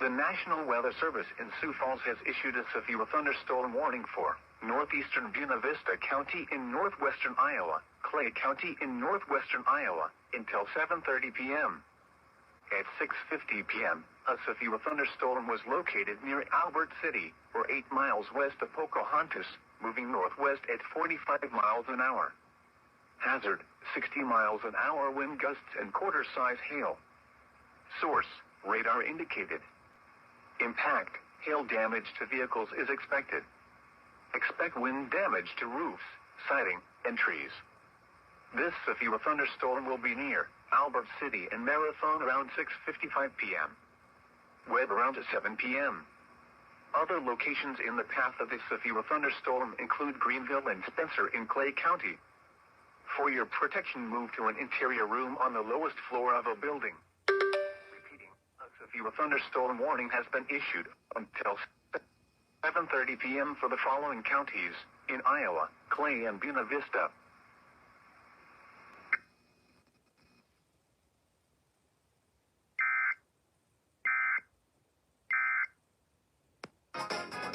The National Weather Service in Sioux Falls has issued a severe thunderstorm warning for northeastern Buena Vista County in northwestern Iowa, Clay County in northwestern Iowa, until 7:30 p.m. At 6:50 p.m., a severe thunderstorm was located near Albert City, or 8 miles west of Pocahontas, moving northwest at 45 miles an hour. Hazard, 60 miles an hour wind gusts and quarter-size hail. Source, radar indicated. Impact, hail damage to vehicles is expected. Expect wind damage to roofs, siding, and trees. This severe thunderstorm will be near Albert City and Marathon around 6:55 p.m. Webb around 7 p.m. Other locations in the path of this severe thunderstorm include Greenville and Spencer in Clay County. For your protection, move to an interior room on the lowest floor of a building. Repeating, a severe thunderstorm warning has been issued until 7:30 p.m. for the following counties in Iowa, Clay and Buena Vista.